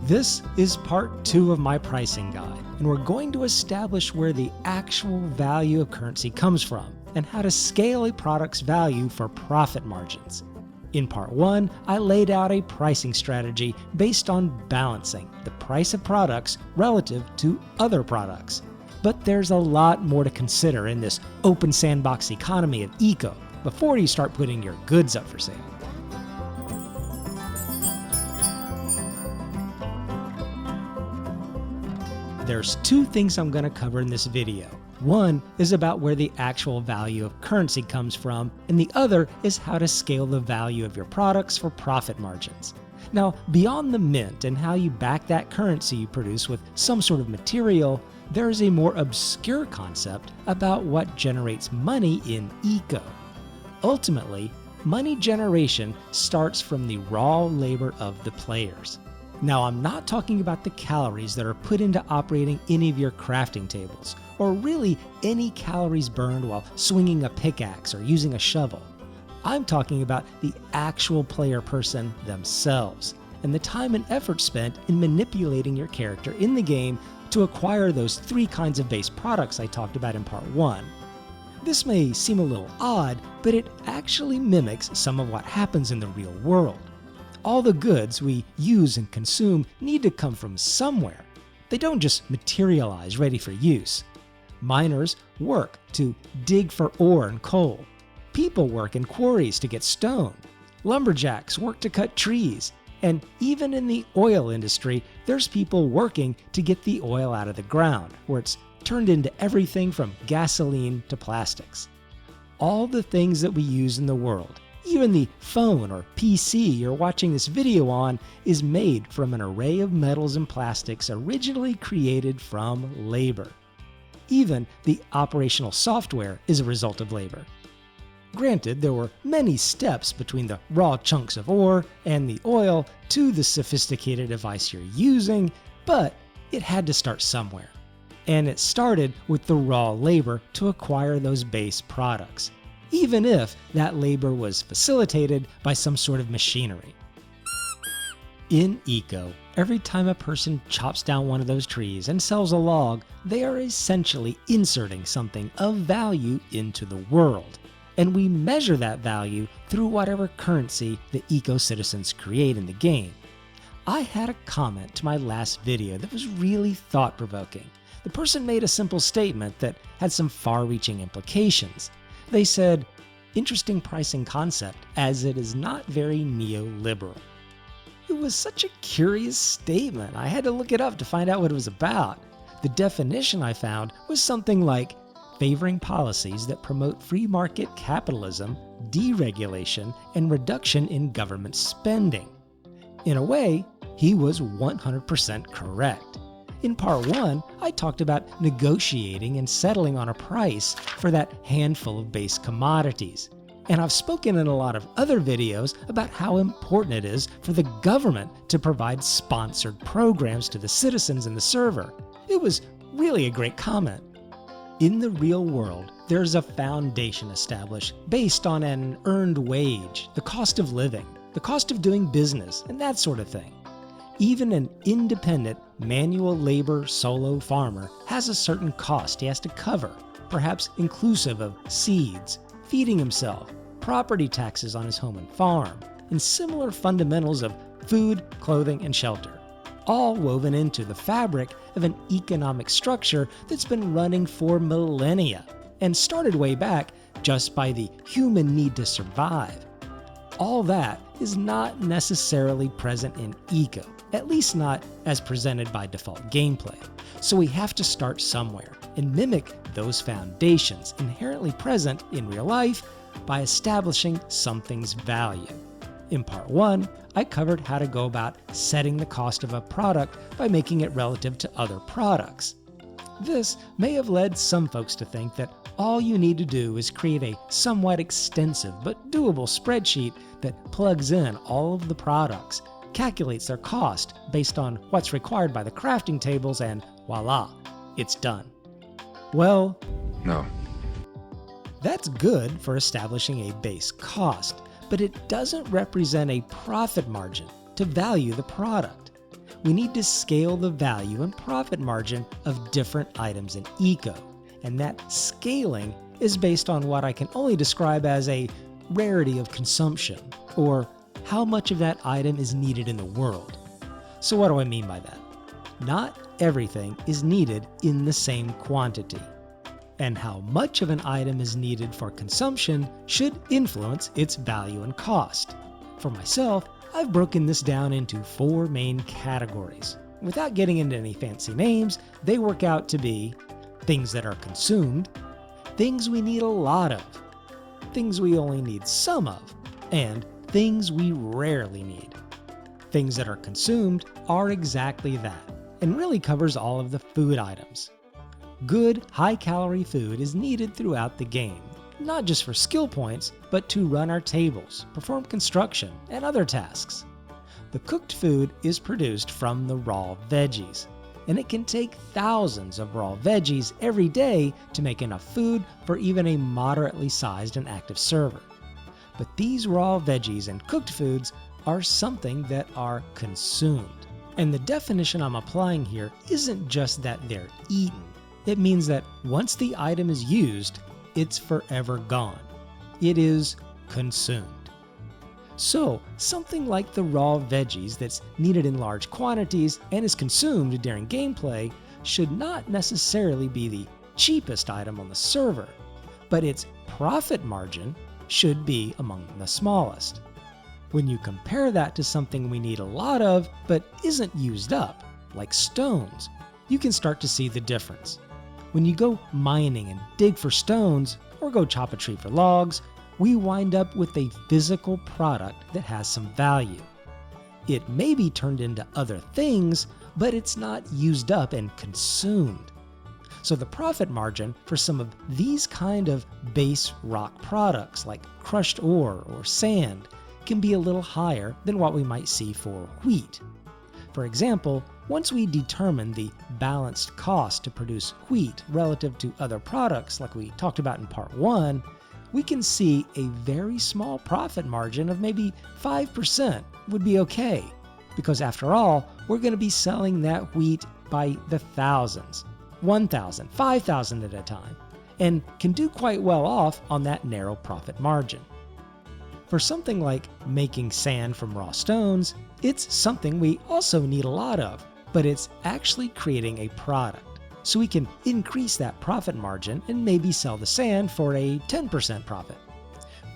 This is part 2 of my pricing guide, and we're going to establish where the actual value of currency comes from and how to scale a product's value for profit margins. In part 1, I laid out a pricing strategy based on balancing the price of products relative to other products. But there's a lot more to consider in this open sandbox economy of eco before you start putting your goods up for sale. There's 2 things I'm going to cover in this video. One is about where the actual value of currency comes from, and the other is how to scale the value of your products for profit margins. Now, beyond the mint and how you back that currency you produce with some sort of material, there is a more obscure concept about what generates money in eco. Ultimately, money generation starts from the raw labor of the players. Now, I'm not talking about the calories that are put into operating any of your crafting tables, or really any calories burned while swinging a pickaxe or using a shovel. I'm talking about the actual player person themselves, and the time and effort spent in manipulating your character in the game to acquire those 3 kinds of base products I talked about in part 1. This may seem a little odd, but it actually mimics some of what happens in the real world. All the goods we use and consume need to come from somewhere. They don't just materialize ready for use. Miners work to dig for ore and coal. People work in quarries to get stone. Lumberjacks work to cut trees. And even in the oil industry, there's people working to get the oil out of the ground, where it's turned into everything from gasoline to plastics. All the things that we use in the world, even the phone or PC you're watching this video on, is made from an array of metals and plastics originally created from labor. Even the operational software is a result of labor. Granted, there were many steps between the raw chunks of ore and the oil to the sophisticated device you're using, but it had to start somewhere. And it started with the raw labor to acquire those base products, even if that labor was facilitated by some sort of machinery. In eco, every time a person chops down one of those trees and sells a log, they are essentially inserting something of value into the world. And we measure that value through whatever currency the eco-citizens create in the game. I had a comment to my last video that was really thought-provoking. The person made a simple statement that had some far-reaching implications. They said, "Interesting pricing concept, as it is not very neoliberal." It was such a curious statement. I had to look it up to find out what it was about. The definition I found was something like favoring policies that promote free market capitalism, deregulation, and reduction in government spending. In a way, he was 100% correct. In part 1, I talked about negotiating and settling on a price for that handful of base commodities. And I've spoken in a lot of other videos about how important it is for the government to provide sponsored programs to the citizens in the server. It was really a great comment. In the real world, there's a foundation established based on an earned wage, the cost of living, the cost of doing business, and that sort of thing. Even an independent, manual labor solo farmer has a certain cost he has to cover, perhaps inclusive of seeds, feeding himself, property taxes on his home and farm, and similar fundamentals of food, clothing, and shelter, all woven into the fabric of an economic structure that's been running for millennia and started way back just by the human need to survive. All that is not necessarily present in eco, at least not as presented by default gameplay. So we have to start somewhere and mimic those foundations inherently present in real life by establishing something's value. In part 1, I covered how to go about setting the cost of a product by making it relative to other products. This may have led some folks to think that all you need to do is create a somewhat extensive but doable spreadsheet that plugs in all of the products, calculates their cost based on what's required by the crafting tables, and voila, it's done. Well, no. That's good for establishing a base cost, but it doesn't represent a profit margin to value the product. we need to scale the value and profit margin of different items in Eco, and that scaling is based on what I can only describe as a rarity of consumption, or how much of that item is needed in the world. So what do I mean by that? Not everything is needed in the same quantity, and how much of an item is needed for consumption should influence its value and cost. For myself, I've broken this down into 4 main categories. Without getting into any fancy names, they work out to be things that are consumed, things we need a lot of, things we only need some of, and things we rarely need. Things that are consumed are exactly that, and really covers all of the food items. Good, high-calorie food is needed throughout the game, not just for skill points, but to run our tables, perform construction, and other tasks. The cooked food is produced from the raw veggies, and it can take thousands of raw veggies every day to make enough food for even a moderately sized and active server. But these raw veggies and cooked foods are something that are consumed. And the definition I'm applying here isn't just that they're eaten. It means that once the item is used, it's forever gone. It is consumed. So, something like the raw veggies that's needed in large quantities and is consumed during gameplay should not necessarily be the cheapest item on the server, but its profit margin should be among the smallest. When you compare that to something we need a lot of but isn't used up, like stones, you can start to see the difference. When you go mining and dig for stones, or go chop a tree for logs, we wind up with a physical product that has some value. It may be turned into other things, but it's not used up and consumed. So the profit margin for some of these kind of base rock products like crushed ore or sand can be a little higher than what we might see for wheat. For example, once we determine the balanced cost to produce wheat relative to other products like we talked about in part 1, we can see a very small profit margin of maybe 5% would be okay, because after all, we're going to be selling that wheat by the thousands, 1,000, 5,000 at a time, and can do quite well off on that narrow profit margin. For something like making sand from raw stones, it's something we also need a lot of, but it's actually creating a product. So we can increase that profit margin and maybe sell the sand for a 10% profit.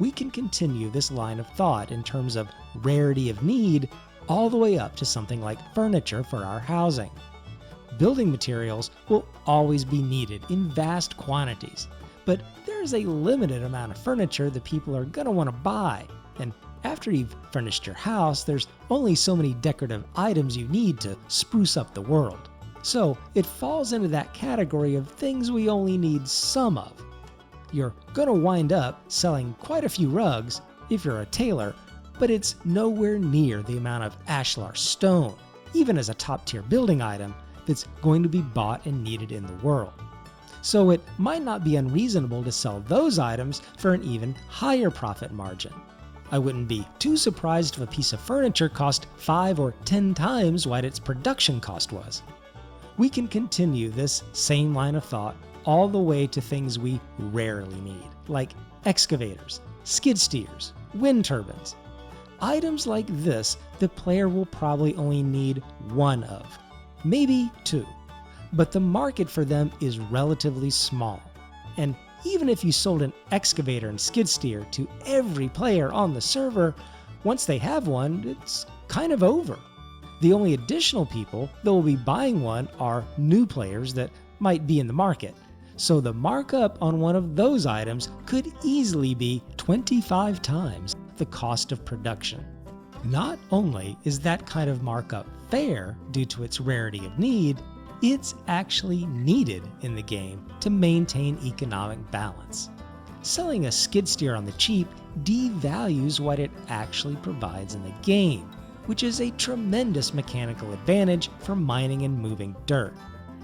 We can continue this line of thought in terms of rarity of need all the way up to something like furniture for our housing. Building materials will always be needed in vast quantities, but there's a limited amount of furniture that people are going to want to buy, and after you've furnished your house, there's only so many decorative items you need to spruce up the world. So it falls into that category of things we only need some of. You're going to wind up selling quite a few rugs if you're a tailor, but it's nowhere near the amount of ashlar stone, even as a top-tier building item, that's going to be bought and needed in the world. So it might not be unreasonable to sell those items for an even higher profit margin. I wouldn't be too surprised if a piece of furniture cost 5 or 10 times what its production cost was. We can continue this same line of thought all the way to things we rarely need, like excavators, skid steers, wind turbines. Items like this, the player will probably only need one of, maybe 2, but the market for them is relatively small. And even if you sold an excavator and skid steer to every player on the server, once they have one, it's kind of over. The only additional people that will be buying one are new players that might be in the market. So the markup on one of those items could easily be 25 times the cost of production. Not only is that kind of markup fair due to its rarity of need, it's actually needed in the game to maintain economic balance. Selling a skid steer on the cheap devalues what it actually provides in the game, which is a tremendous mechanical advantage for mining and moving dirt.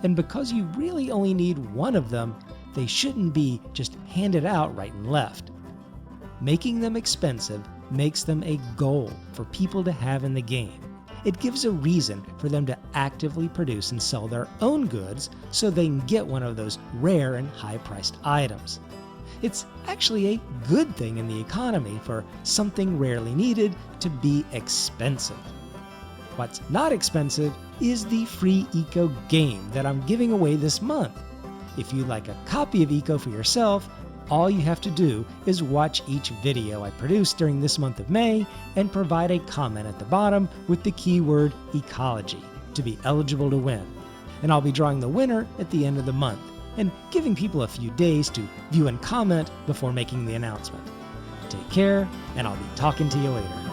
And because you really only need one of them, they shouldn't be just handed out right and left. Making them expensive makes them a goal for people to have in the game, It gives a reason for them to actively produce and sell their own goods so they can get one of those rare and high-priced items. It's actually a good thing in the economy for something rarely needed to be expensive. What's not expensive is the free Eco game that I'm giving away this month. If you'd like a copy of Eco for yourself, all you have to do is watch each video I produce during this month of May and provide a comment at the bottom with the keyword Ecology to be eligible to win. And I'll be drawing the winner at the end of the month and giving people a few days to view and comment before making the announcement. Take care, and I'll be talking to you later.